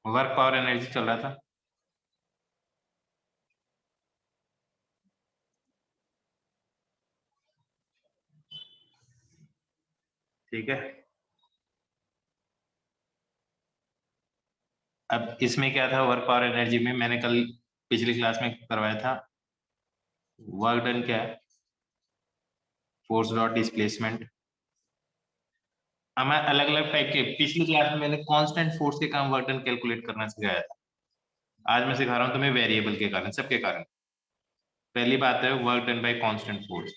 Work power energy चल रहा था। ठीक है, अब इसमें क्या था, वर्क पावर एनर्जी में मैंने कल पिछली क्लास में करवाया था, वर्क डन क्या है, फोर्स डॉट डिस्प्लेसमेंट। हमें अलग अलग टाइप के, पिछली क्लास में मैंने कांस्टेंट फोर्स के काम वर्क डन कैलकुलेट करना सिखाया था। आज मैं सिखा रहा हूं तुम्हें वेरिएबल के कारण, सबके कारण। पहली बात है work done by constant force,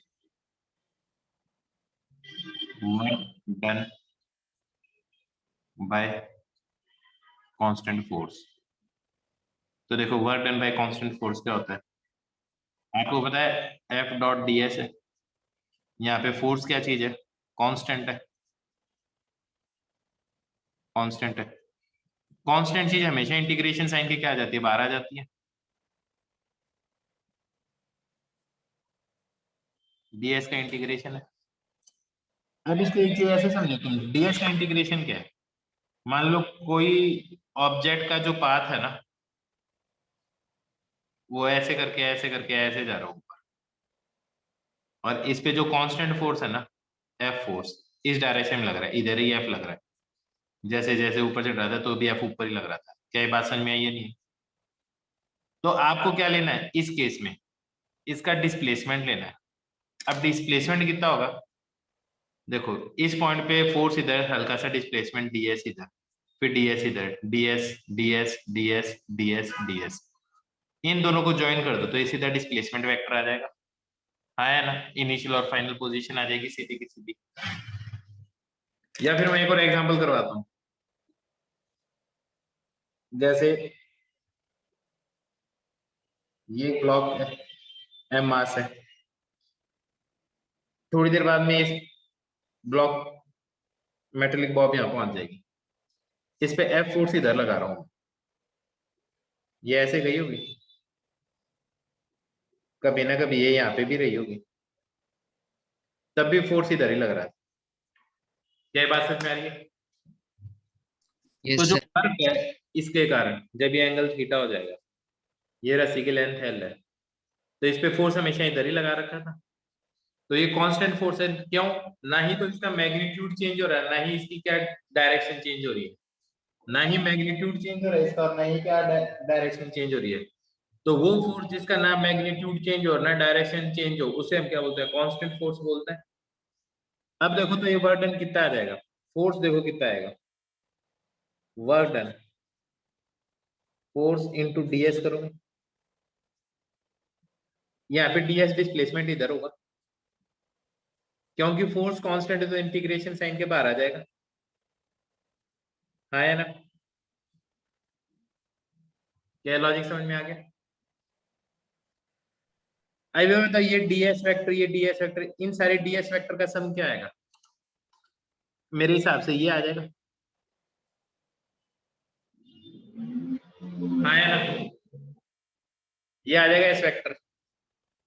work done by constant force. तो देखो work done by constant force क्या होता है, आपको पता है एफ डॉट डी एस है। यहाँ पे फोर्स क्या चीज है, कांस्टेंट है, कांस्टेंट है। कांस्टेंट चीज हमेशा इंटीग्रेशन साइन के क्या आ जाती है, बाहर आ जाती है। डीएस का इंटीग्रेशन है। अब इसको एक चीज ऐसे समझो तुम, डीएस का इंटीग्रेशन क्या है, मान लो कोई ऑब्जेक्ट का जो पाथ है ना, वो ऐसे करके ऐसे जा रहा हो ऊपर, और इस पे जो कांस्टेंट फोर्स है ना, एफ फोर्स, इस डायरेक्शन में लग रहा है, इधर ही एफ लग रहा है। जैसे जैसे ऊपर चढ़ रहा था तो भी एफ ऊपर ही लग रहा था। क्या ये बात समझ में आई है? नहीं? तो आपको क्या लेना है इस केस में, इसका डिस्प्लेसमेंट लेना है। अब डिस्प्लेसमेंट कितना होगा, देखो इस पॉइंट पे फोर्स इधर, हल्का सा डिस्प्लेसमेंट डीएस इधर, फिर डीएस इधर, DS DS DS DS DS, इन दोनों को ज्वाइन कर दो तो ये सीधा डिस्प्लेसमेंट वेक्टर आ जाएगा। हाँ है ना, इनिशियल और फाइनल पोजीशन आ जाएगी सीधी की सीधी। या फिर मैं एक और एग्जांपल करवाता हूँ, जैसे ये ब्लॉक है, एम मास है, थोड़ी देर बाद में इस ब्लॉक मेटेलिक बॉब यहाँ पहुंच जाएगी, इस पे एफ फोर्स इधर लगा रहा हूँ, ये ऐसे गई होगी, कभी ना कभी ये यहाँ पे भी रही होगी, तब भी फोर्स इधर ही लग रहा है। क्या बात समझ में आ रही है? तो जो फर्क है इसके कारण, जब ये एंगल थीटा हो जाएगा, ये रस्सी की लेंथ एल है, तो इस पे फोर्स हमेशा इधर ही लगा रखा था, तो ये कांस्टेंट फोर्स है। क्यों? ना ही तो इसका मैग्नीट्यूड चेंज हो रहा है, ना ही इसकी क्या डायरेक्शन चेंज हो रही है, ना ही मैग्नीट्यूड चेंज हो रहा है इसका, और ना ही क्या डायरेक्शन चेंज हो रही है। तो वो फोर्स जिसका ना मैग्नीट्यूड चेंज हो ना डायरेक्शन चेंज हो, उसे हम क्या बोलते हैं, कांस्टेंट फोर्स बोलते हैं। अब देखो तो ये वर्क डन कितना आ जाएगा, फोर्स देखो कितना आएगा, work done force into DS करोगे, यहाँ पे डीएस डिस्प्लेसमेंट इधर होगा, क्योंकि फोर्स कांस्टेंट है तो इंटीग्रेशन साइन के बाहर आ जाएगा। हाँ है ना? क्या लॉजिक समझ में आ गया? आई वे बताओ, ये डीएस वेक्टर, ये डीएस वेक्टर, इन सारे डीएस वेक्टर का सम क्या आएगा? मेरे हिसाब से ये आ जाएगा। हाँ है ना, ये आ जाएगा इस वेक्टर,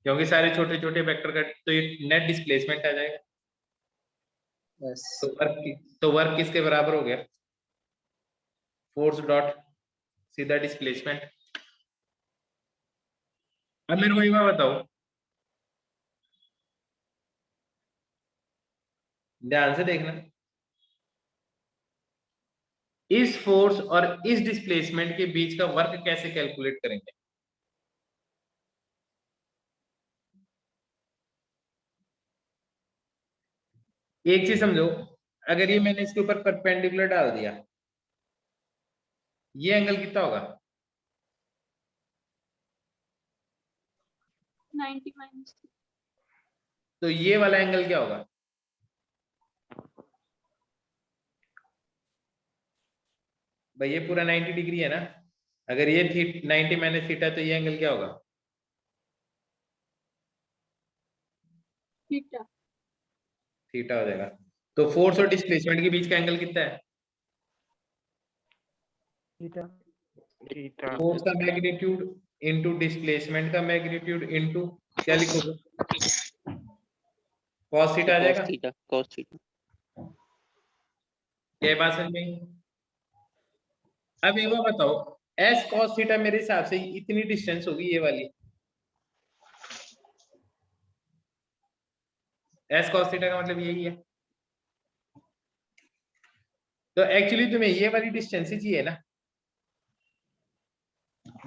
क्योंकि सारे छोटे छोटे वेक्टर का तो ये नेट डिस्प्लेसमेंट आ जाएगा। तो वर्क किसके बराबर हो गया, फोर्स डॉट सीधा डिस्प्लेसमेंट। अब मेरे को एक बात बताओ, ध्यान से देखना, इस फोर्स और इस डिस्प्लेसमेंट के बीच का वर्क कैसे कैलकुलेट करेंगे? एक चीज समझो, अगर ये मैंने इसके ऊपर परपेंडिकुलर डाल दिया, ये एंगल कितना होगा, 90 माइनस। तो ये वाला एंगल क्या होगा, भाई ये पूरा 90 डिग्री है ना, अगर ये 90 माइनस थीटा, तो ये एंगल क्या होगा, थीटा। थीटा हो जाएगा। तो फोर्स और डिस्प्लेसमेंट के बीच का एंगल कितना है, थीटा। थीटा। फोर्स का मैग्नीट्यूड इनटू डिस्प्लेसमेंट का मैग्नीट्यूड इनटू क्या लिखोगे, cos थीटा आ जाएगा। cos theta. क्या बात समझ में आई? अब ये बताओ, एस कॉस थीटा मेरे हिसाब से इतनी डिस्टेंस होगी ये वाली, एस कॉस थीटा का मतलब यही है। तो एक्चुअली तुम्हें ये वाली डिस्टेंस ही चाहिए ना,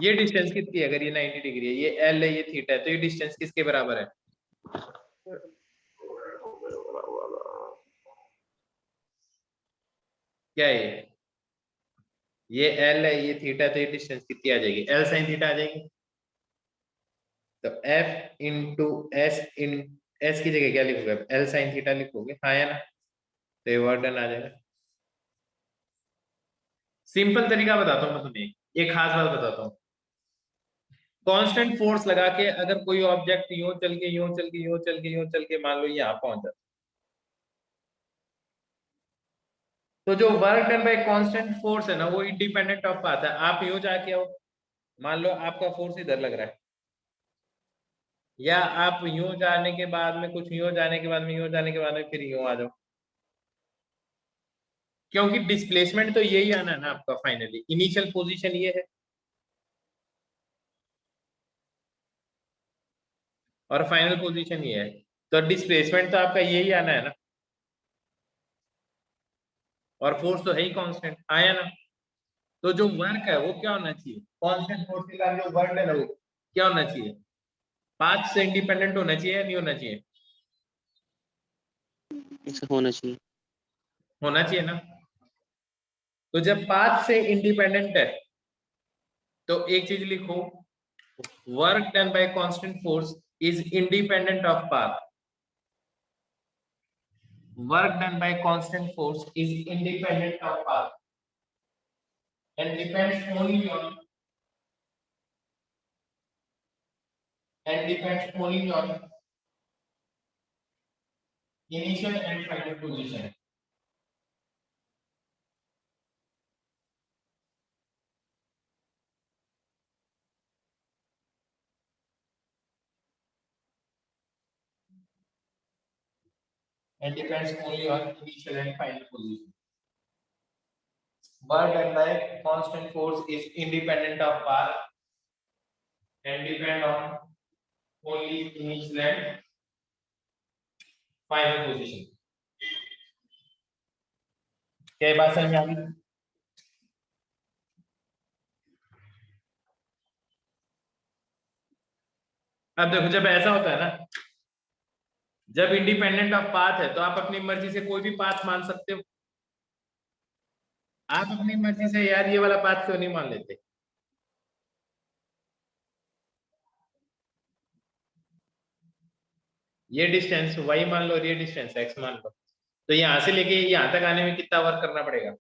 ये डिस्टेंस कितनी है, अगर ये 90 डिग्री है, ये एल है, ये थीटा है, तो ये डिस्टेंस किसके बराबर है? क्या है ये एल है, ये थीटा है, तो ये डिस्टेंस कितनी आ जाएगी? एल साइन थीटा आ जाएगी। तो एफ इंटू एस इन एस की जगह क्या लिखोगे? एल साइन थीटा लिखोगे, हाँ या ना? तो ये वर्क डन आ जाएगा। सिंपल तरीका बताता हूँ मैं तुम्हें, एक खास बात बताता हूँ। कांस्टेंट फोर्स लगा के अगर कोई ऑब्जेक्ट यूं चल के यूं चल के यूं चल के यूं चल के मान लो यहाँ पहुंच जाता, तो जो work done by constant force है ना, वो इंडिपेंडेंट ऑफ पाथ है। आप यूं जाके आओ, मान लो आपका फोर्स इधर लग रहा है, या आप यूं जाने के बाद में कुछ यूं जाने के बाद में यूं जाने के बाद में फिर यूं आ जाओ, क्योंकि डिस्प्लेसमेंट तो यही आना है ना आपका फाइनली। इनिशियल पोजीशन ये है और फाइनल पोजीशन ये है, तो डिस्प्लेसमेंट तो आपका यही आना है ना, और फोर्स तो है ही कांस्टेंट, आया ना? तो जो वर्क है वो क्या होना चाहिए? कांस्टेंट फोर्स के कारण जो वर्क है ना, वो क्या होना चाहिए? पाथ से इंडिपेंडेंट होना चाहिए या नहीं होना चाहिए? ऐसा होना चाहिए। होना चाहिए ना। तो जब पाथ से इंडिपेंडेंट है, तो एक चीज लिखो, work done by constant force is independent of path. Work done by constant force is independent of path and depends only on initial and final position. And depends only on initial and final position. Work done by constant force is independent of path and depend on only initial and final position. क्या बात समझ में आ गई? अब देखो, जब ऐसा होता है ना, जब इंडिपेंडेंट ऑफ पाथ है, तो आप अपनी मर्जी से कोई भी पाथ मान सकते हो। आप अपनी मर्जी से यार ये वाला पाथ क्यों नहीं मान लेते? ये डिस्टेंस y मान लो और ये डिस्टेंस x मान लो, तो यहां से लेके यहां तक आने में कितना वर्क करना पड़ेगा?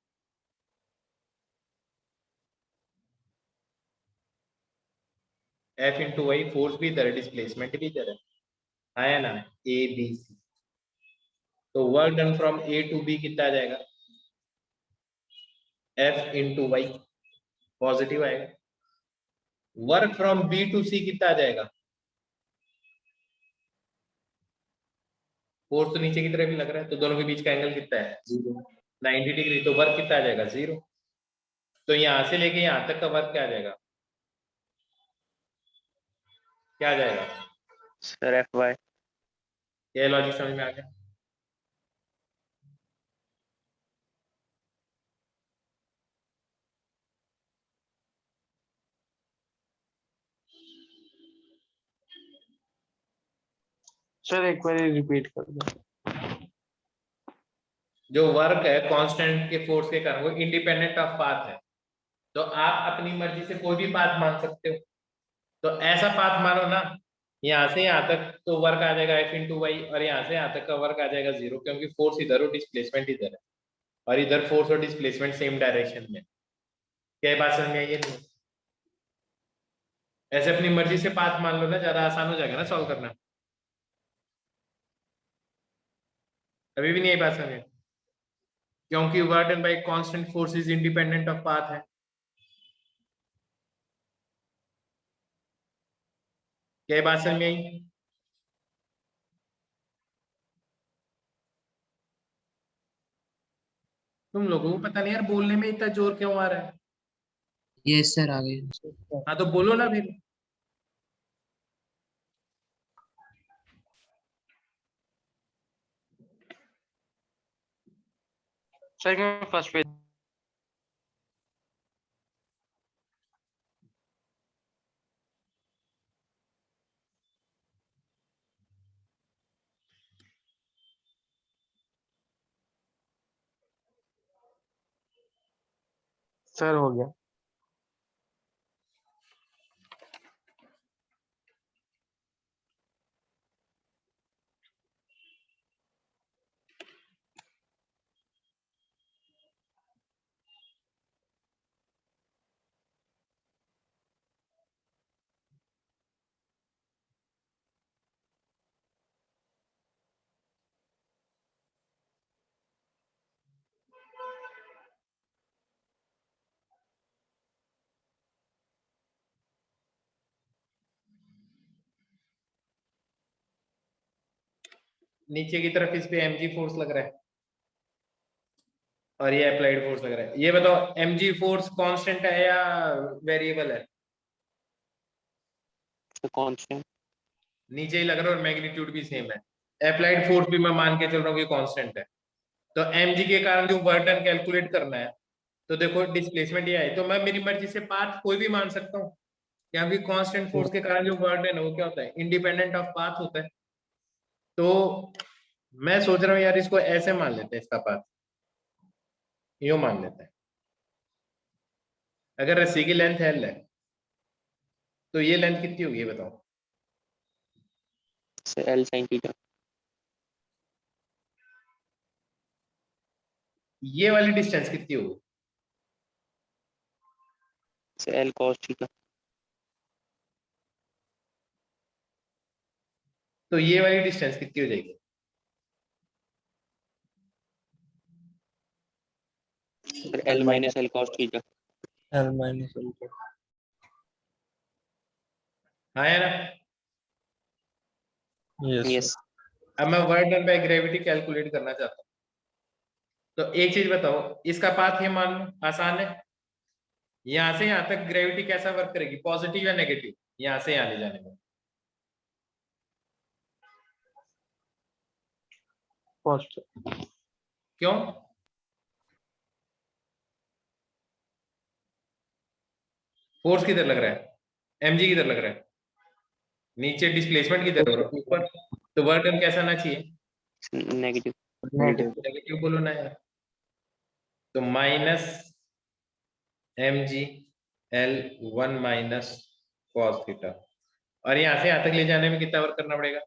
F इंटू वाई, फोर्स भी इधर है, डिस्प्लेसमेंट भी इधर है ना? ए बी सी, तो work done from A to B कितना आ जाएगा? F इंटू वाई, पॉजिटिव आएगा। Work from B to C कितना आ जाएगा? फोर्स तो नीचे की तरफ ही लग रहा है, तो दोनों के बीच का एंगल कितना है? 90 डिग्री। तो वर्क कितना आ जाएगा? 0। तो यहां से लेके यहां तक का वर्क क्या आ जाएगा? क्या आ जाएगा? Sir F Y. ये लॉजिक समझ में आ गया? सर एक बार रिपीट कर दो। जो वर्क है कांस्टेंट के फोर्स के कारण, वो इंडिपेंडेंट ऑफ पाथ है, तो आप अपनी मर्जी से कोई भी पाथ मान सकते हो। तो ऐसा पाथ मानो ना, यहाँ से यहाँ तक तो वर्क आ जाएगा F इंटू वाई, और यहाँ से यहाँ तक का वर्क आ जाएगा 0, क्योंकि फोर्स इधर और डिस्प्लेसमेंट इधर है, और इधर फोर्स और डिस्प्लेसमेंट सेम डायरेक्शन में। क्या ये बात समझ में आई है? नहीं? ऐसे अपनी मर्जी से पाथ मान लो ना, ज्यादा आसान हो जाएगा ना सॉल्व करना। अभी भी नहीं आई बात समझ में? क्योंकि work done by constant force is independent of path है। क्या ये बात समझ में आई? तुम लोगों को पता नहीं यार, बोलने में इतना जोर क्यों आ रहा है? यस सर आ गए। हाँ तो बोलो ना फिर। Second first page. सर हो गया। नीचे की तरफ इस पे mg फोर्स लग रहा है और ये अप्लाइड फोर्स लग रहा है। ये बताओ mg फोर्स कांस्टेंट है या वेरिएबल है? कांस्टेंट। नीचे ही लग रहा है और मैग्नीट्यूड भी सेम है। अप्लाइड फोर्स भी मैं मान के चल रहा हूँ कि कांस्टेंट है। तो mg के कारण जो वर्क डन कैलकुलेट करना है, तो देखो डिस्प्लेसमेंट ये है, तो मैं मेरी मर्जी से पाथ कोई भी मान सकता हूँ, क्योंकि कांस्टेंट फोर्स के कारण जो वर्क डन है वो क्या होता है, इंडिपेंडेंट ऑफ पाथ होता है। तो मैं सोच रहा हूँ यार इसको ऐसे मान लेते हैं, इसका पाथ यूं मान लेते हैं। अगर रस्सी की लेंथ L है तो ये लेंथ कितनी होगी ये बताओ? Sir L sine theta. ये वाली डिस्टेंस कितनी होगी? Sir L cos theta. तो ये वाली डिस्टेंस कितनी हो जाएगी? Sir L minus L cos theta. L minus L. हाँ है ना? यस। अब मैं work done by gravity calculate करना चाहता हूँ। तो एक चीज बताओ, इसका पाथ ये मान लो आसान है। यहां से यहां तक ग्रेविटी कैसा वर्क करेगी, पॉजिटिव या नेगेटिव, यहां से यहां ले जाने में? पॉजिटिव। क्यों? फोर्स किधर लग रहा है, mg किधर लग रहा है? नीचे डिस्प्लेसमेंट किधर हो रहा है, ऊपर। तो वर्क डन कैसा आना चाहिए? नेगेटिव। नेगेटिव। नेगेटिव बोलो ना यार। तो minus mg L 1 minus cos theta, और यहां से यहां तक ले जाने में कितना वर्क करना पड़ेगा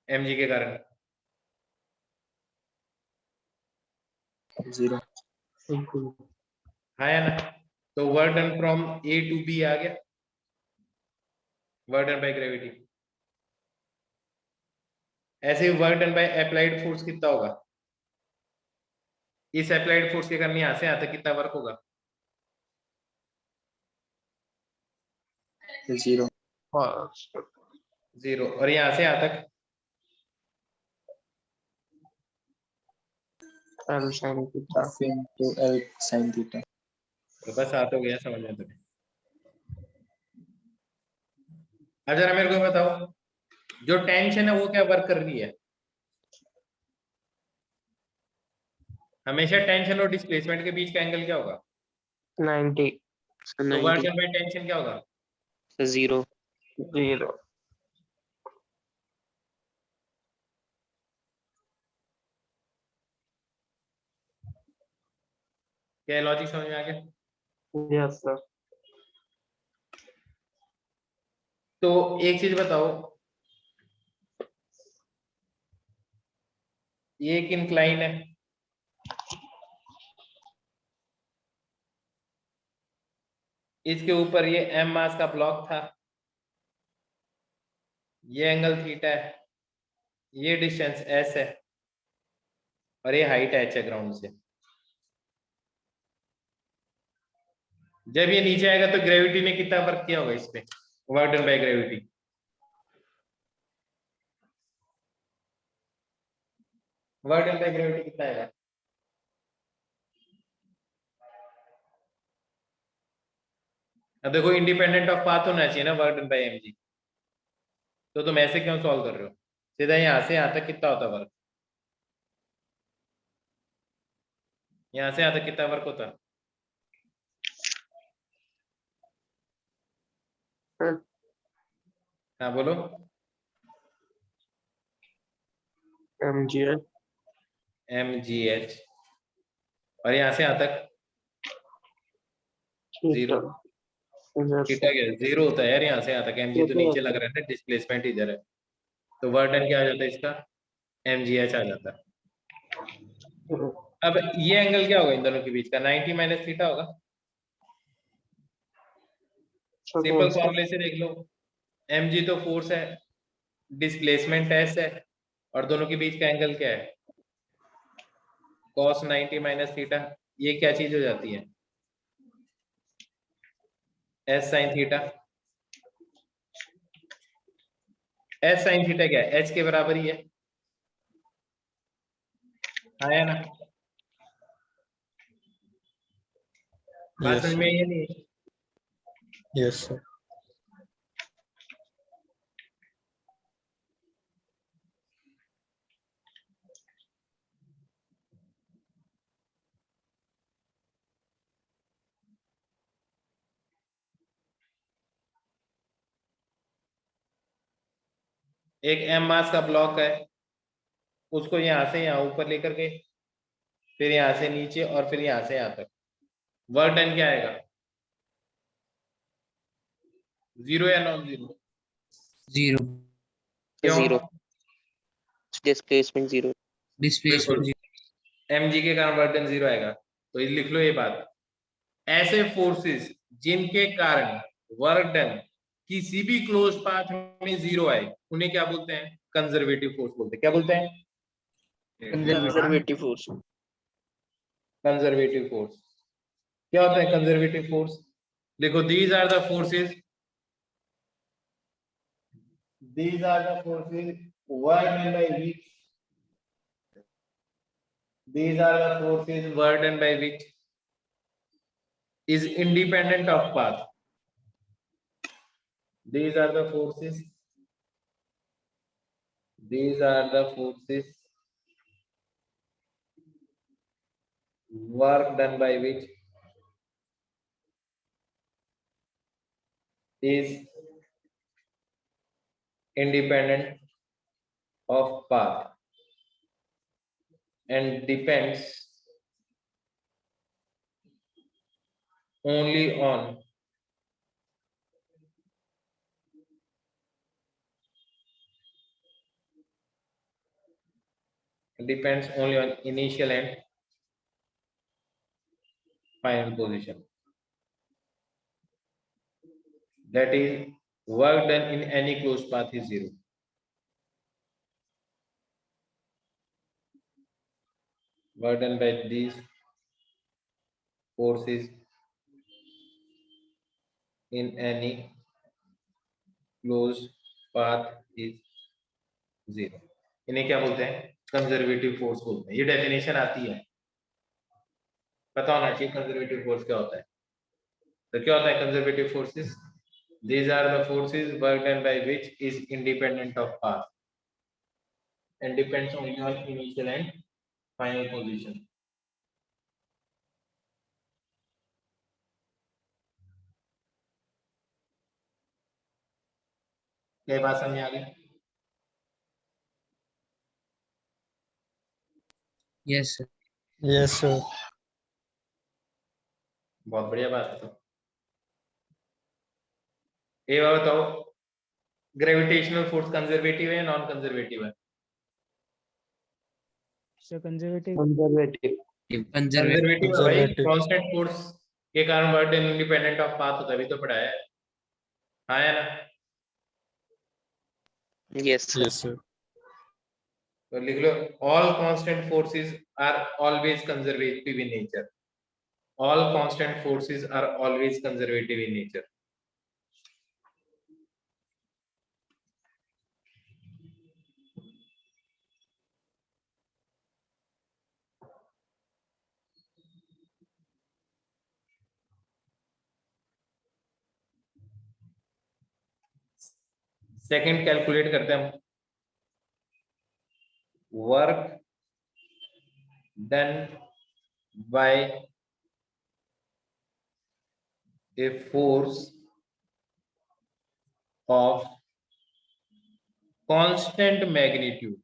mg के कारण? 0। हाँ या ना? तो work done from A to B आ गया, वर्क डन बाय ग्रेविटी। ऐसे ही work done by applied force कितना होगा? इस अप्लाइड फोर्स के कारण यहां से यहां तक कितना वर्क होगा? 0। 0। और यहां से यहां तक? L sine theta. into L sin theta. तो बस आ तो गया समझ में तुम्हें। अब जरा मेरे को बताओ, जो टेंशन है वो क्या वर्क कर रही है? हमेशा टेंशन और डिस्प्लेसमेंट के बीच का एंगल क्या होगा? 90। सर तो वर्क 90। डन बाय टेंशन क्या होगा? सर 0। 0। क्या लॉजिक समझ में आ गया? Yes sir. तो एक चीज बताओ, ये एक इंक्लाइन है, इसके ऊपर ये m मास का ब्लॉक था, ये एंगल थीटा है, ये डिस्टेंस s है, और ये हाइट h है ग्राउंड से। जब ये नीचे आएगा तो ग्रेविटी ने कितना वर्क किया होगा इस पे, work done by gravity? Work done by gravity कितना आएगा? अब देखो इंडिपेंडेंट ऑफ पाथ होना चाहिए ना वर्क डन बाय mg, तो तुम ऐसे क्यों सॉल्व कर रहे हो? सीधा यहाँ से यहाँ तक कितना होता वर्क, यहाँ से यहाँ तक कितना वर्क होता? हाँ बोलो। mgh mgh, और यहाँ से यहाँ तक थीटा। 0। yes थीटा sir, क्या 0 होता है यार, यहाँ से यहाँ तक mg ये तो तो नीचे होता लग है। रहा है ना, डिस्प्लेसमेंट इधर है, तो वर्क डन क्या आ जाता है इसका? mgh आ जाता है। अब ये एंगल क्या होगा इन दोनों के बीच का? 90 माइनस थीटा होगा। So सिंपल close फॉर्मूले से देख लो, mg तो फोर्स है, डिस्प्लेसमेंट s है, और दोनों के बीच का एंगल क्या है? cos 90 minus theta. ये क्या चीज हो जाती है? s sin theta. s sin theta क्या है? h के बराबर ही है, आया ना? बात Yes, समझ में आई है नहीं? yes, sir. एक m मास का ब्लॉक है, उसको यहाँ से यहाँ ऊपर लेकर के, फिर यहाँ से नीचे, और फिर यहाँ से यहाँ तक, वर्क डन क्या आएगा? 0 या नॉन 0? 0 क्यों? 0 डिस्प्लेसमेंट 0। डिस्प्लेसमेंट बिल्कुल, mg के कारण वर्क डन 0 आएगा। तो ये लिख लो ये बात, ऐसे फोर्सेस जिनके कारण वर्क डन किसी भी क्लोज पाथ में 0 आए, उन्हें क्या बोलते हैं? कंजर्वेटिव फोर्स बोलते हैं। क्या बोलते हैं? Conservative force. Conservative force. क्या होता है कंजर्वेटिव फोर्स? देखो, these are the forces work done by which is independent of path. These are the forces work done by which is independent of path and depends only on initial and final position. That is, work done in any closed path is 0. Work done by these forces in any closed path is 0. इन्हें क्या बोलते हैं? Conservative force बोलते हैं। ये definition आती है, पता होना चाहिए कंजर्वेटिव फोर्स क्या होता है। तो क्या होता है conservative forces? These are the forces work done by which is independent of path and depends only on initial and final position. क्या बात समझ में आ गई? Yes sir. Yes, sir. बहुत बढ़िया बात है। तो ये बात बताओ, ग्रेविटेशनल फोर्स कंजर्वेटिव है या नॉन कंजर्वेटिव है? Sir conservative. कंजर्वेटिव। कंजर्वेटिव है भाई। Conservative. कांस्टेंट फोर्स के कारण work done independent of path होता है, अभी तो पढ़ा है। हाँ या ना? Yes sir. Yes, sir. तो लिख लो, all constant forces are always conservative in nature. All constant forces are always conservative in nature. Second calculate करते हैं हम, work done bye a force of constant magnitude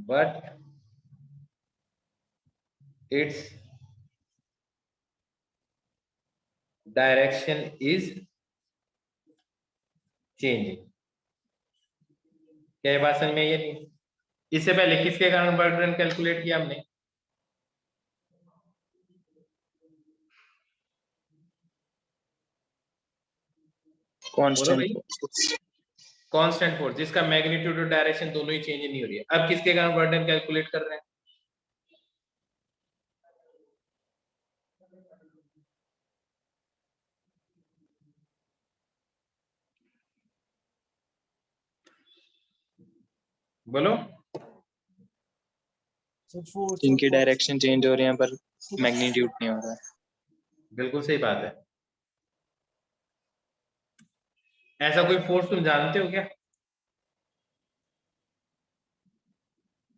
but its direction is changing। क्या ये बात समझ में आई है? नहीं, इससे पहले किसके कारण वर्क डन कैलकुलेट किया हमने? Constant. कांस्टेंट फोर्स जिसका मैग्नीट्यूड और डायरेक्शन दोनों ही चेंज नहीं हो रही है। अब किसके कारण वर्क डन कैलकुलेट कर रहे हैं? बोलो। इनकी डायरेक्शन चेंज हो रही है पर मैग्नीट्यूड नहीं हो रहा है। बिल्कुल सही बात है। ऐसा कोई फोर्स तुम जानते हो क्या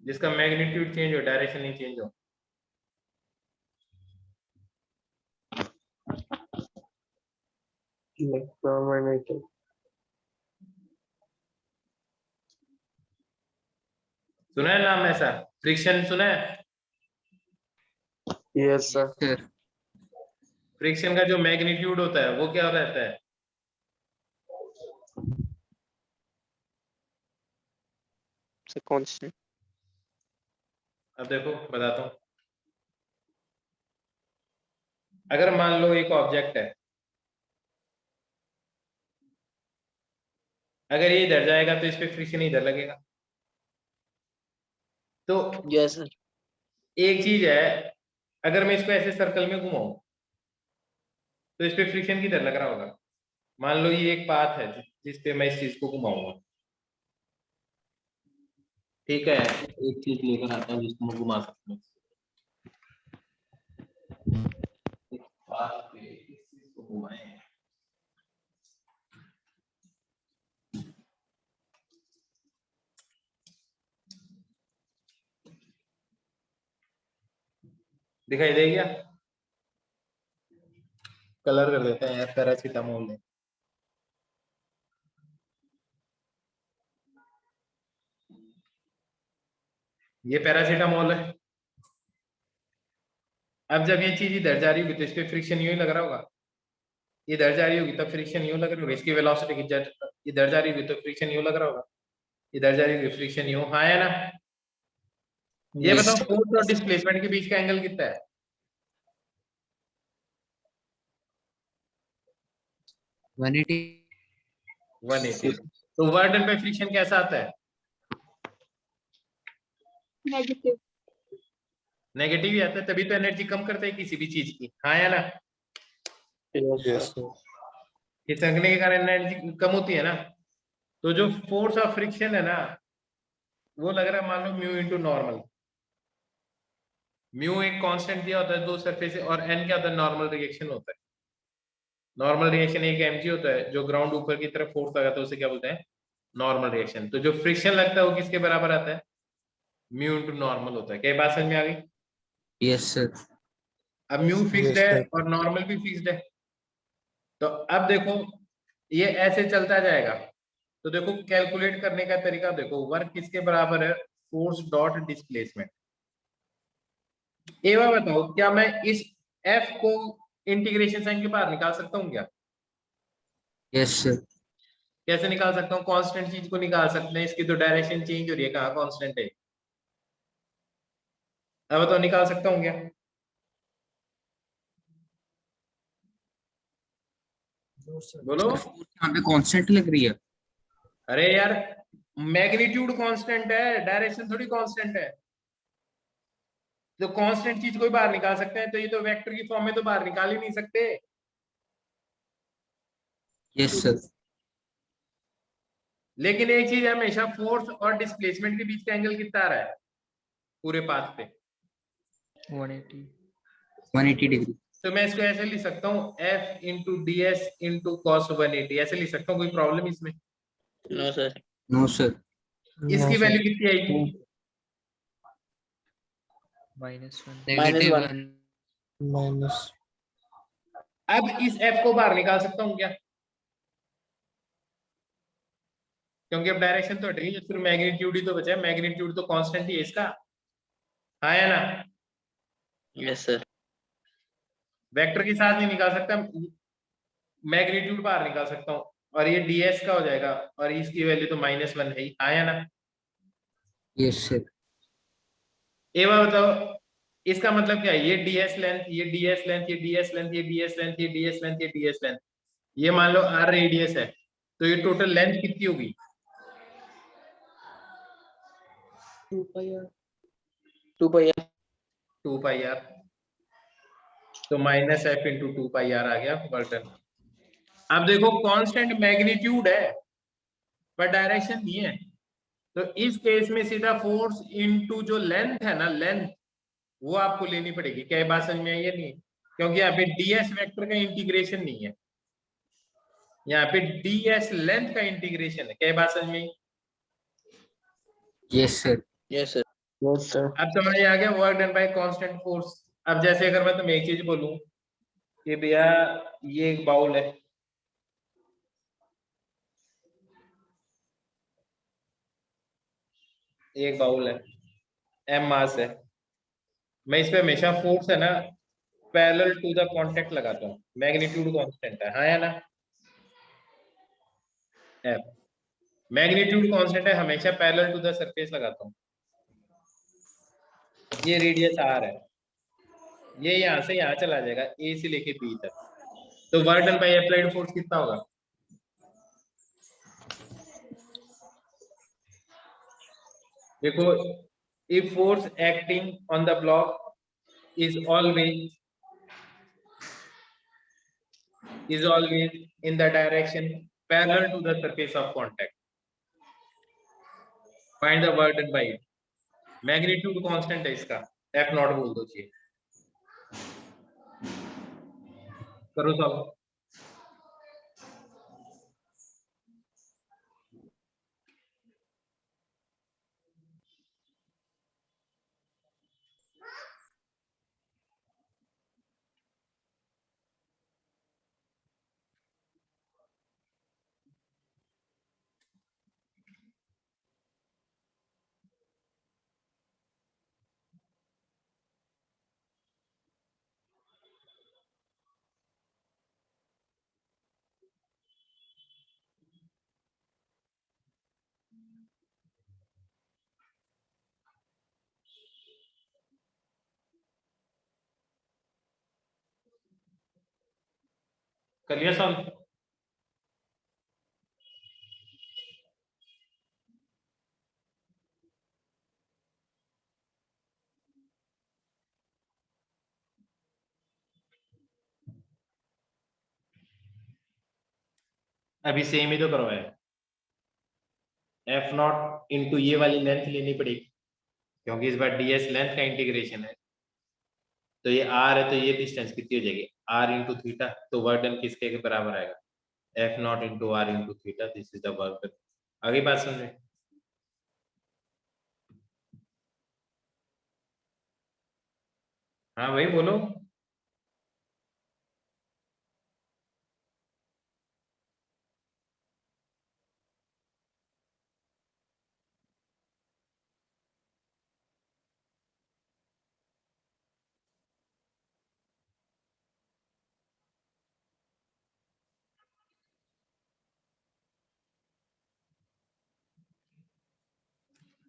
जिसका मैग्नीट्यूड चेंज हो डायरेक्शन नहीं चेंज हो? Electromagnetic. सुना है नाम ऐसा? फ्रिक्शन सुना है? Yes, sir. sir. फ्रिक्शन का जो मैग्नीट्यूड होता है वो क्या रहता है? Constant. अब देखो बताता हूं। अगर मान लो एक ऑब्जेक्ट है, अगर ये इधर जाएगा तो इस पे फ्रिक्शन इधर लगेगा। तो Yes, sir. एक चीज है, अगर मैं इसको ऐसे सर्कल में घुमाऊं तो इस पे फ्रिक्शन किधर लग रहा होगा? मान लो ये एक पाथ है जिस पे मैं इस चीज को घुमाऊंगा, ठीक है? एक चीज लेकर आता हूं जिसको मैं घुमा सकता हूं। एक पाथ पे इस चीज को घुमाएं, दिखाई दे गया? कलर कर देते हैं यार, पैरासीटामोल है। ये पैरासीटामोल है। अब जब ये चीज इधर जा रही होगी तो इस पे फ्रिक्शन यूं ही लग रहा होगा, इधर जा रही होगी तब फ्रिक्शन यूं लग रही होगी, इसकी वेलोसिटी इधर जा रही होगी तो फ्रिक्शन यूं लग रहा होगा, इधर जा रही होगी फ्रिक्शन यूं। हाँ है ना? ये Yes. बताओ फोर्स और डिस्प्लेसमेंट के बीच का एंगल कितना है? 180. 180। तो वर्क डन पे फ्रिक्शन कैसा आता है? नेगेटिव। नेगेटिव ही आता है, तभी तो एनर्जी कम करता है किसी भी चीज की। हाँ या ना? Yes, Yes, sir. sir. खिसकने के कारण एनर्जी कम होती है ना। तो जो फोर्स ऑफ फ्रिक्शन है ना, वो लग रहा है मान लो म्यू इंटू नॉर्मल। म्यू एक कांस्टेंट दिया होता है दो सरफेस से, और एन क्या होता है? नॉर्मल रिएक्शन होता है। नॉर्मल रिएक्शन एक mg होता है, जो ग्राउंड ऊपर की तरफ फोर्स लगाता है उसे क्या बोलते हैं? Normal reaction. तो जो फ्रिक्शन लगता है वो किसके बराबर आता है? म्यू इंटू नॉर्मल होता है। क्या बात समझ में आ गई? Yes, sir. अब म्यू फिक्स्ड Yes, है sir. और नॉर्मल भी फिक्स्ड है, तो अब देखो ये ऐसे चलता जाएगा। तो देखो कैलकुलेट करने का तरीका देखो, वर्क किसके बराबर है? Force dot displacement. एक बार बताओ, क्या मैं इस एफ को इंटीग्रेशन साइन के बाहर निकाल सकता हूँ क्या? Yes, sir. कैसे निकाल सकता हूँ? कांस्टेंट चीज को निकाल सकते हैं, इसकी तो डायरेक्शन चेंज हो रही है, कहाँ कांस्टेंट है? अब बताओ निकाल सकता हूँ क्या? बोलो। Sir, force यहाँ पे constant लग रही है. अरे यार, मैग्नीट्यूड कांस्टेंट है, डायरेक्शन थोड़ी कांस्टेंट है। तो कांस्टेंट चीज को बाहर निकाल सकते हैं, तो ये तो वेक्टर की फॉर्म में तो बाहर निकाल ही नहीं सकते। Yes, sir. लेकिन एक चीज हमेशा, फोर्स और डिस्प्लेसमेंट के बीच का एंगल कितना आ रहा है पूरे पाथ पे? 180 degree. तो मैं इसको ऐसे लिख सकता हूँ F into D S into cos 180, ऐसे लिख सकता हूँ, कोई प्रॉब्लम इसमें? No sir. No sir. इसकी No, वैल्यू sir. कितनी आएगी? -1 नेगेटिव -1 वन। Minus. अब इस F को बाहर निकाल सकता हूँ क्या? क्योंकि अब डायरेक्शन तो हट रही है, फिर मैग्नीट्यूड ही तो बचा है, मैग्नीट्यूड तो कांस्टेंट ही है इसका, हाँ या ना? Yes sir. वेक्टर के साथ नहीं निकाल सकता, मैग्नीट्यूड बाहर निकाल सकता हूँ, और ये ds का हो जाएगा, और इसकी वैल्यू तो -1 है ही, हाँ या ना? Yes sir. एक बार बताओ, इसका मतलब क्या है? ये ds लेंथ, ये ds लेंथ, ये ds लेंथ, ये ds लेंथ, ये ds लेंथ, ये ds लेंथ, ये मान लो r रेडियस है, तो ये टोटल लेंथ कितनी होगी? 2 पाई r। 2 पाई r, तो -f इंटू 2 पाई r आ गया वर्क डन। अब देखो कांस्टेंट मैग्नीट्यूड है पर डायरेक्शन नहीं है, तो इस केस में सीधा फोर्स इनटू जो लेंथ है ना, लेंथ, वो आपको लेनी पड़ेगी। क्या ये बात समझ में आई है? नहीं, क्योंकि यहाँ पे ds वेक्टर का इंटीग्रेशन नहीं है, यहाँ पे ds लेंथ का इंटीग्रेशन है। क्या ये बात समझ में आई? Yes sir. Yes sir. Yes, sir. अब समझ आ गया work done by constant force. अब जैसे अगर मैं तुम्हें एक चीज बोलूं कि भैया ये एक बाउल है, एक बाउल है, m मास है, मैं इस पे हमेशा फोर्स है ना पैरेलल टू द कांटेक्ट लगाता हूँ, मैग्नीट्यूड कांस्टेंट है, हाँ या ना? f मैग्नीट्यूड कांस्टेंट है, हमेशा पैरेलल टू द सरफेस लगाता हूँ। ये रेडियस r है, ये यहाँ से यहाँ चला जाएगा a से लेके b तक, तो work done by applied force कितना होगा? देखो, if force acting on the block is always in the direction parallel to the surface of contact, find the work done by it। Magnitude constant है इसका, f not बोल दो, चाहिए करो solve. कर लिया सॉल्व? अभी सेम ही तो करवाया, f नॉट इंटू ये वाली लेंथ लेनी पड़ेगी, क्योंकि इस बार ds लेंथ का इंटीग्रेशन है, तो ये r है, तो ये डिस्टेंस कितनी हो जाएगी? r इंटू थीटा, तो वर्क डन किसके के बराबर आएगा? f not into r into theta, this is the work done. आगे बात समझे? हाँ भाई बोलो।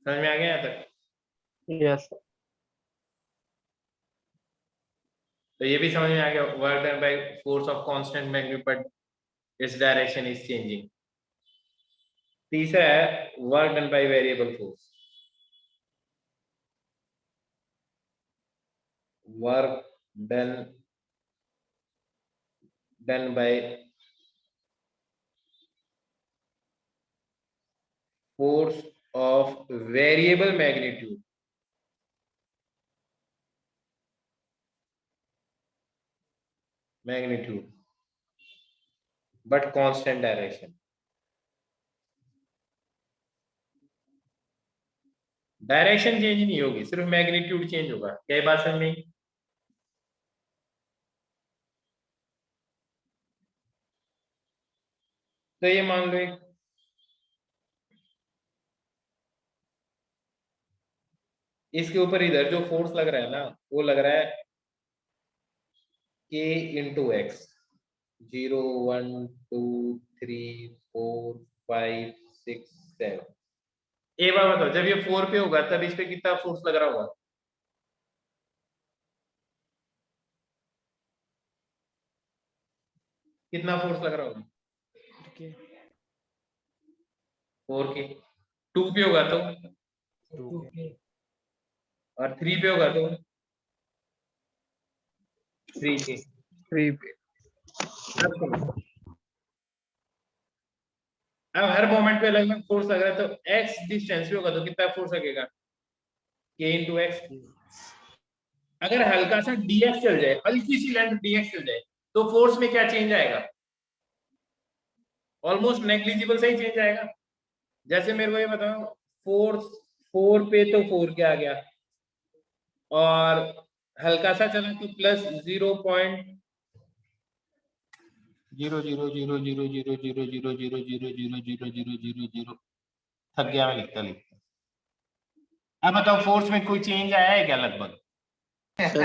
समझ में आ गया यहाँ तक? Yes, sir. तो ये भी समझ में आ गया, work done by force of constant magnitude but its direction is changing. तीसरा है work done by variable force. Work done by force of variable magnitude magnitude but constant direction. Direction change नहीं होगी, सिर्फ मैग्नीट्यूड चेंज होगा। क्या ये बात समझ में आई? तो ये मान लो एक इसके ऊपर इधर जो फोर्स लग रहा है ना, वो लग रहा है k इंटू एक्स, 0 1 2 3 4 5 6 7। एक बार बताओ, जब ये 4 पे होगा तब इस पे कितना फोर्स लग रहा होगा? कितना फोर्स लग रहा होगा? 4 के। 2 पे होगा तो, और 3 पे होगा तो 3 के। 3 पे। अब हर मोमेंट पे अलग अलग फोर्स लग रहा है, तो x डिस्टेंस पे होगा तो कितना फोर्स लगेगा? k into x. अगर हल्का सा dx चल जाए, हल्की सी लेंथ dx चल जाए, तो फोर्स में क्या चेंज आएगा? ऑलमोस्ट नेग्लिजिबल सा ही चेंज आएगा। जैसे मेरे को ये बताओ, फोर्स 4 पे तो 4 के आ गया, और हल्का सा चला तो प्लस 0.0000000000000 थक गया मैं लिखता लिखता। अब बताओ फोर्स में कोई चेंज आया है क्या? लगभग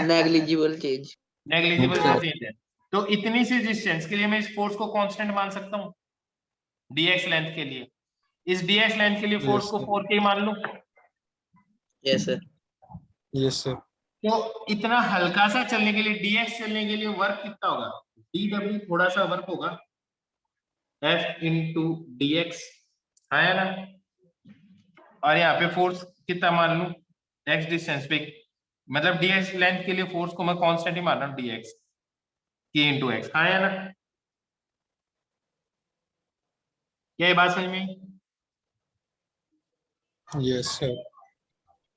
नेग्लिजिबल चेंज। नेग्लिजिबल हाँ, चेंज है। तो इतनी सी डिस्टेंस के लिए मैं इस फोर्स को कांस्टेंट मान सकता हूँ dx लेंथ के लिए। इस dx लेंथ के लिए फोर्स Yes, को sir. 4k मान लूं। Yes sir. Yes, sir. तो इतना हल्का सा चलने के लिए, dx चलने के लिए वर्क कितना होगा? dw थोड़ा सा वर्क होगा, f इंटू dx, है ना? और यहाँ पे फोर्स कितना मान लूं? x डिस्टेंस पे, मतलब dx लेंथ के लिए फोर्स को मैं कांस्टेंट ही मान रहा हूँ, dx k इंटू एक्स, है ना? क्या ये बात समझ में आई? Yes, sir.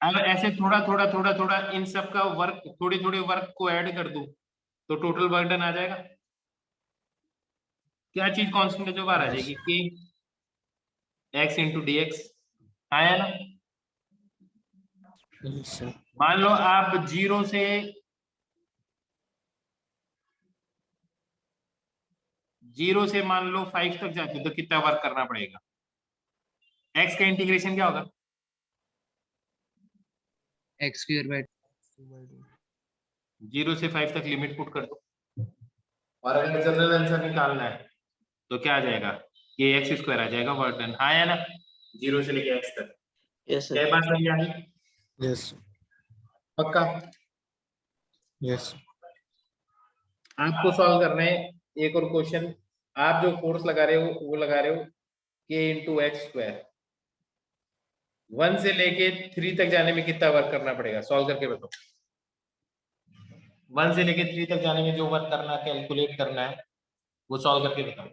अब ऐसे थोड़ा थोड़ा थोड़ा थोड़ा इन सब का वर्क, थोड़े थोड़े वर्क को ऐड कर दूं तो टोटल वर्क डन आ जाएगा। क्या चीज कांस्टेंट है जो बाहर आ Yes. जाएगी? के एक्स इंटू डी एक्स, आया ना? Yes, sir. मान लो आप जीरो से मान लो 5 तक जाते हो तो कितना वर्क करना पड़ेगा? एक्स का इंटीग्रेशन क्या होगा? एक्स स्क्वायर बाय 0 से 5 तक लिमिट पुट कर दो, और अगर जनरल आंसर निकालना है तो क्या आ जाएगा? ये एक्स स्क्वायर आ जाएगा, वर्क डन, आया ना? 0 से लेके एक्स तक। यस क्या सर। बात समझ आ गई? Yes. पक्का? Yes. आपको सॉल्व करना है एक और क्वेश्चन। आप जो फोर्स लगा रहे हो वो लगा रहे हो k इंटू एक्स स्क्वायर, 1 से लेके 3 तक जाने में कितना वर्क करना पड़ेगा? सॉल्व करके बताओ। 1 से लेके 3 तक जाने में जो वर्क करना है, कैलकुलेट करना है, वो सॉल्व करके बताओ।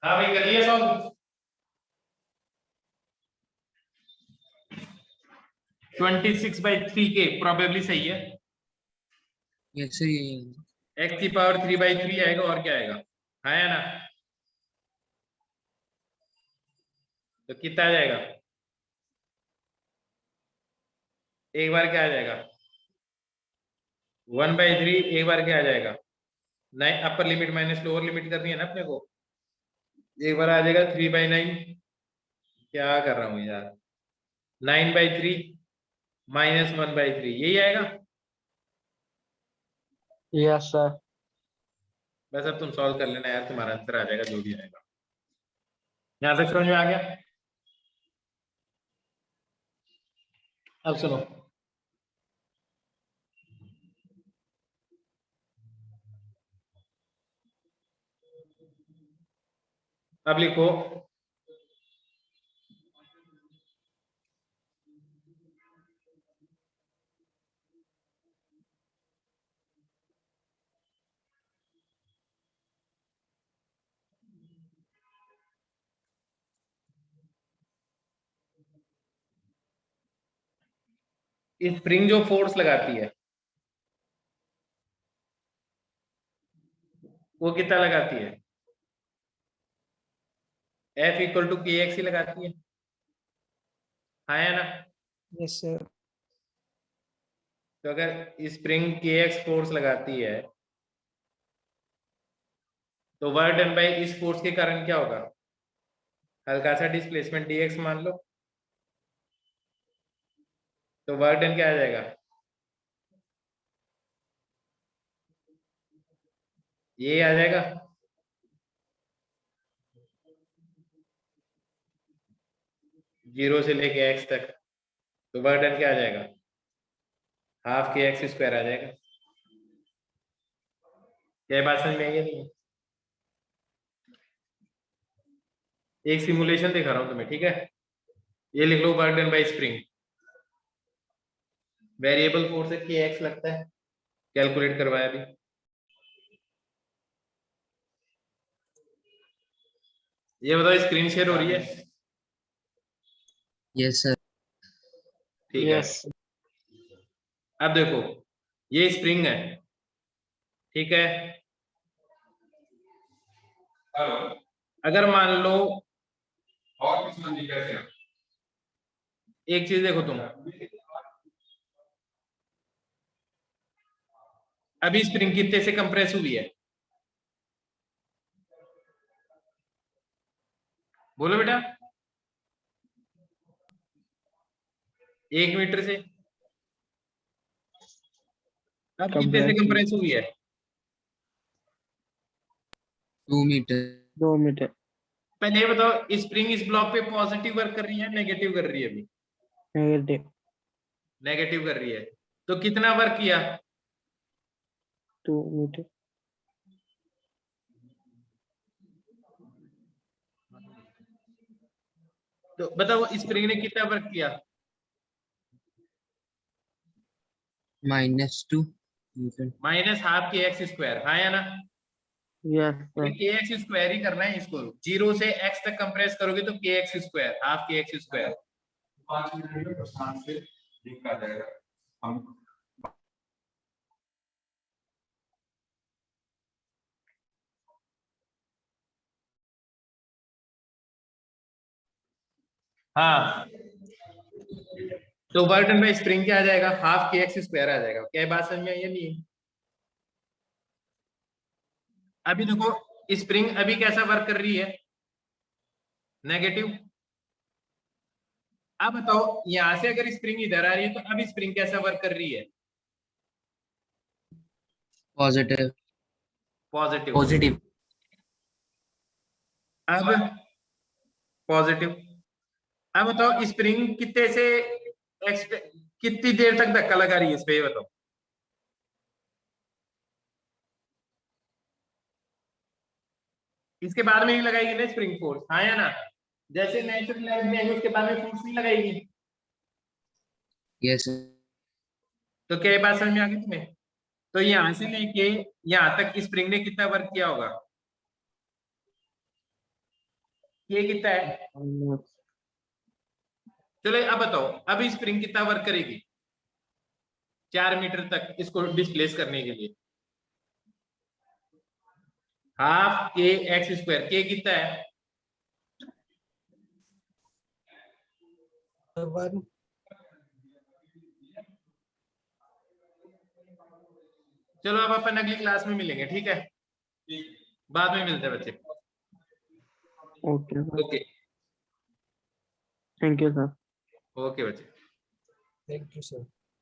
हाँ भाई कर लिया सॉल्व। 26/3 के प्रोबेबली सही है। यस सर यही है। x की पावर 3/3 आएगा और क्या आएगा, हाँ या ना? तो कितना आ जाएगा, एक बार क्या आ जाएगा 1/3, एक बार क्या आ जाएगा 9, upper limit minus lower limit करनी है ना अपने को, एक बार आ जाएगा 3/9, क्या कर रहा हूँ यार, 9/3 माइनस 1/3, यही आएगा। Yes, sir. बस अब तुम सॉल्व कर लेना यार, तुम्हारा आंसर आ जाएगा जो भी आएगा। यहां तक समझ में आ गया? अब सुनो, अब लिखो स्प्रिंग जो फोर्स लगाती है वो कितना लगाती है, F इक्वल टू के एक्स ही लगाती है, हाँ या ना? Yes, sir. तो अगर स्प्रिंग के एक्स फोर्स लगाती है तो वर्क डन बाय इस फोर्स के कारण क्या होगा, हल्का सा डिस्प्लेसमेंट dx मान लो, तो वर्क डन क्या आ जाएगा, ये आ जाएगा, जीरो से लेके x तक, तो वर्क डन क्या आ जाएगा, हाफ के एक्स स्क्वायर आ जाएगा। क्या बात समझ में आई है? नहीं, एक सिमुलेशन दिखा रहा हूं तुम्हें, ठीक है? ये लिख लो work done by spring, variable force है के एक्स लगता है, कैलकुलेट करवाया अभी। ये बताओ स्क्रीन शेयर हो रही है? Yes sir. ठीक Yes. है, अब देखो ये स्प्रिंग है, ठीक है? अगर मान लो, और एक चीज देखो तुम, अभी स्प्रिंग कितने से कंप्रेस हुई है, बोलो बेटा, 1 मीटर से, अब कितने से कंप्रेस हुई है, 2 मीटर। 2 मीटर. पहले ये बताओ स्प्रिंग इस ब्लॉक पे पॉजिटिव वर्क कर रही है नेगेटिव कर रही है, अभी Negative. नेगेटिव कर रही है, तो कितना वर्क किया, 2 meter. तो बताओ स्प्रिंग ने कितना वर्क किया? -2 न्यूटन। माइनस हाफ के एक्स स्क्वायर, हाँ या ना? Yes, sir. के एक्स स्क्वायर ही करना है इसको, 0 से x तक कंप्रेस करोगे तो के एक्स स्क्वायर, हाफ के एक्स स्क्वायर। 5 मिनट में प्रशांत से लिंक आ जाएगा। हम हाँ, तो वर्क डन बाय स्प्रिंग क्या आ जाएगा? हाफ के एक्स स्क्वायर आ जाएगा। क्या बात समझ में आई है? नहीं? अभी देखो स्प्रिंग अभी कैसा वर्क कर रही है? नेगेटिव। अब बताओ यहां से अगर स्प्रिंग इधर आ रही है तो अब स्प्रिंग कैसा वर्क कर रही है? पॉजिटिव। पॉजिटिव। पॉजिटिव। अब पॉजिटिव। अब बताओ स्प्रिंग कितने से कितनी देर तक धक्का लगा रही है इस पे, ये बताओ। इसके बाद में नहीं लगाएगी ना स्प्रिंग फोर्स, हाँ या ना? जैसे नेचुरल लेवल में है उसके बाद में फोर्स नहीं लगाएगी। यस। तो क्या ये बात समझ में आ गई तुम्हें? तो यहां से लेके यहां तक स्प्रिंग ने कितना वर्क किया होगा? ये कितना है? चलो अब बताओ अब स्प्रिंग कितना वर्क करेगी 4 मीटर तक इसको डिस्प्लेस करने के लिए? हाफ के एक्स स्क्वायर, के कितना है? 1. चलो अब अपन अगली क्लास में मिलेंगे, ठीक है? बाद में मिलते हैं बच्चे। Okay, sir. Okay Thank you, sir. Okay बच्चे। Thank you, sir.